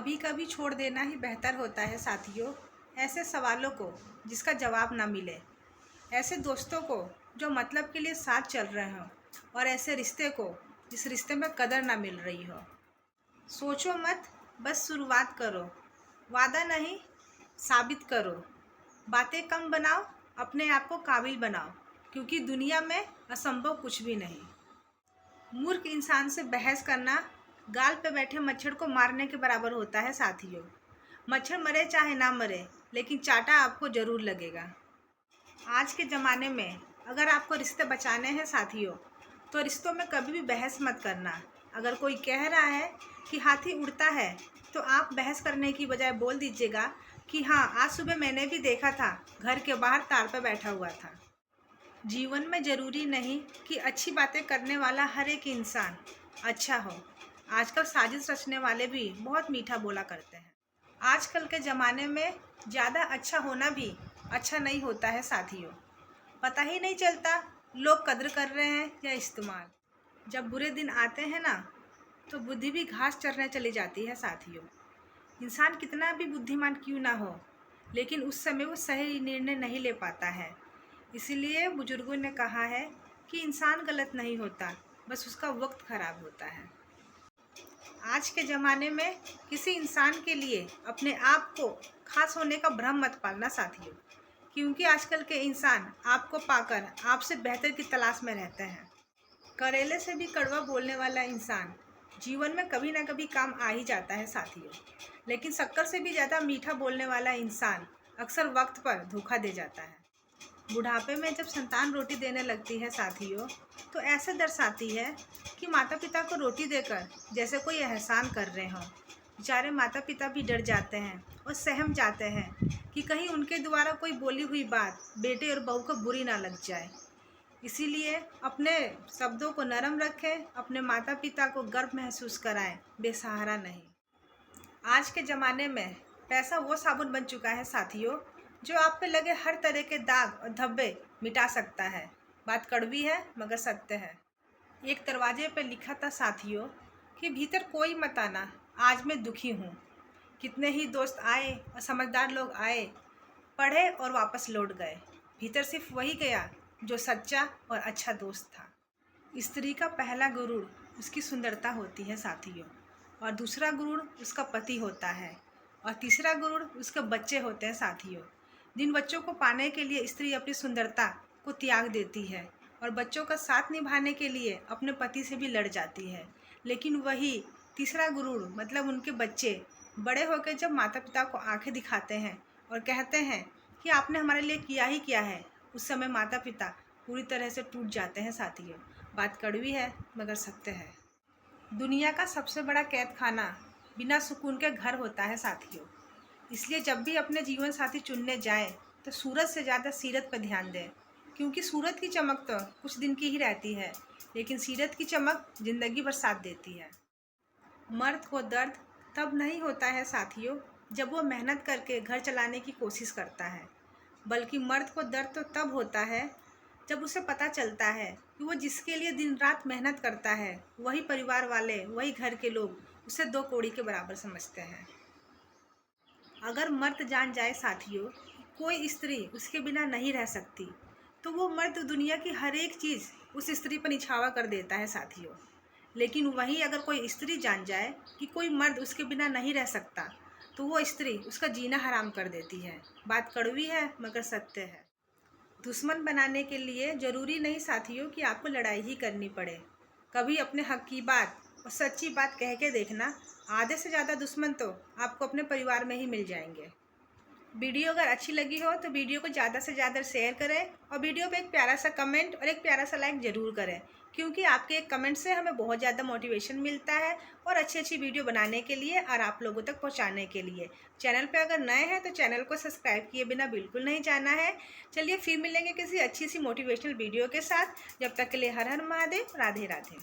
कभी कभी छोड़ देना ही बेहतर होता है साथियों। ऐसे सवालों को जिसका जवाब ना मिले, ऐसे दोस्तों को जो मतलब के लिए साथ चल रहे हो, और ऐसे रिश्ते को जिस रिश्ते में कदर ना मिल रही हो। सोचो मत, बस शुरुआत करो। वादा नहीं, साबित करो। बातें कम बनाओ, अपने आप को काबिल बनाओ, क्योंकि दुनिया में असंभव कुछ भी नहीं। मूर्ख इंसान से बहस करना गाल पे बैठे मच्छर को मारने के बराबर होता है साथियों। मच्छर मरे चाहे ना मरे, लेकिन चाटा आपको ज़रूर लगेगा। आज के ज़माने में अगर आपको रिश्ते बचाने हैं साथियों, तो रिश्तों में कभी भी बहस मत करना। अगर कोई कह रहा है कि हाथी उड़ता है, तो आप बहस करने की बजाय बोल दीजिएगा कि हाँ, आज सुबह मैंने भी देखा था, घर के बाहर तार पर बैठा हुआ था। जीवन में ज़रूरी नहीं कि अच्छी बातें करने वाला हर एक इंसान अच्छा हो। आजकल साजिश रचने वाले भी बहुत मीठा बोला करते हैं। आजकल के ज़माने में ज़्यादा अच्छा होना भी अच्छा नहीं होता है साथियों। पता ही नहीं चलता लोग कद्र कर रहे हैं या इस्तेमाल। जब बुरे दिन आते हैं ना, तो बुद्धि भी घास चरने चली जाती है साथियों। इंसान कितना भी बुद्धिमान क्यों ना हो, लेकिन उस समय वो सही निर्णय नहीं ले पाता है। इसीलिए बुजुर्गों ने कहा है कि इंसान गलत नहीं होता, बस उसका वक्त खराब होता है। आज के ज़माने में किसी इंसान के लिए अपने आप को खास होने का भ्रम मत पालना साथियों, क्योंकि आजकल के इंसान आपको पाकर आपसे बेहतर की तलाश में रहते हैं। करेले से भी कड़वा बोलने वाला इंसान जीवन में कभी ना कभी काम आ ही जाता है साथियों, लेकिन शक्कर से भी ज़्यादा मीठा बोलने वाला इंसान अक्सर वक्त पर धोखा दे जाता है। बुढ़ापे में जब संतान रोटी देने लगती है साथियों, तो ऐसे दर्शाती है कि माता पिता को रोटी देकर जैसे कोई एहसान कर रहे हों। बेचारे माता पिता भी डर जाते हैं और सहम जाते हैं कि कहीं उनके द्वारा कोई बोली हुई बात बेटे और बहू को बुरी ना लग जाए। इसीलिए अपने शब्दों को नरम रखें, अपने माता पिता को गर्व महसूस कराएं, बेसहारा नहीं। आज के ज़माने में पैसा वो साबुन बन चुका है साथियों, जो आप पे लगे हर तरह के दाग और धब्बे मिटा सकता है। बात कड़वी है मगर सत्य है। एक दरवाजे पे लिखा था साथियों कि भीतर कोई मत आना, आज मैं दुखी हूँ। कितने ही दोस्त आए और समझदार लोग आए, पढ़े और वापस लौट गए। भीतर सिर्फ वही गया जो सच्चा और अच्छा दोस्त था। स्त्री का पहला गुरूर उसकी सुंदरता होती है साथियों, और दूसरा गुरूर उसका पति होता है, और तीसरा गुरूर उसके बच्चे होते हैं साथियों। जिन बच्चों को पाने के लिए स्त्री अपनी सुंदरता को त्याग देती है और बच्चों का साथ निभाने के लिए अपने पति से भी लड़ जाती है, लेकिन वही तीसरा गुरूर मतलब उनके बच्चे बड़े होकर जब माता पिता को आंखें दिखाते हैं और कहते हैं कि आपने हमारे लिए किया ही क्या है, उस समय माता पिता पूरी तरह से टूट जाते हैं साथियों। बात कड़वी है मगर सत्य है। दुनिया का सबसे बड़ा कैद खाना बिना सुकून के घर होता है साथियों। इसलिए जब भी अपने जीवन साथी चुनने जाएं, तो सूरत से ज़्यादा सीरत पर ध्यान दें, क्योंकि सूरत की चमक तो कुछ दिन की ही रहती है, लेकिन सीरत की चमक ज़िंदगी भर साथ देती है। मर्द को दर्द तब नहीं होता है साथियों जब वो मेहनत करके घर चलाने की कोशिश करता है, बल्कि मर्द को दर्द तो तब होता है जब उसे पता चलता है कि वो जिसके लिए दिन रात मेहनत करता है, वही परिवार वाले, वही घर के लोग उसे दो कौड़ी के बराबर समझते हैं। अगर मर्द जान जाए साथियों कि कोई स्त्री उसके बिना नहीं रह सकती, तो वो मर्द दुनिया की हर एक चीज़ उस स्त्री पर निछावा कर देता है साथियों। लेकिन वहीं अगर कोई स्त्री जान जाए कि कोई मर्द उसके बिना नहीं रह सकता, तो वो स्त्री उसका जीना हराम कर देती है। बात कड़वी है मगर सत्य है। दुश्मन बनाने के लिए ज़रूरी नहीं साथियों कि आपको लड़ाई ही करनी पड़े। कभी अपने हक की बात और सच्ची बात कह के देखना, आधे से ज़्यादा दुश्मन तो आपको अपने परिवार में ही मिल जाएंगे। वीडियो अगर अच्छी लगी हो तो वीडियो को ज़्यादा से ज़्यादा शेयर करें, और वीडियो पे एक प्यारा सा कमेंट और एक प्यारा सा लाइक ज़रूर करें, क्योंकि आपके एक कमेंट से हमें बहुत ज़्यादा मोटिवेशन मिलता है और अच्छी अच्छी वीडियो बनाने के लिए और आप लोगों तक पहुंचाने के लिए। चैनल पे अगर नए हैं तो चैनल को सब्सक्राइब किए बिना बिल्कुल नहीं जाना है। चलिए फिर मिलेंगे किसी अच्छी सी मोटिवेशनल वीडियो के साथ। जब तक के लिए हर हर महादेव, राधे राधे।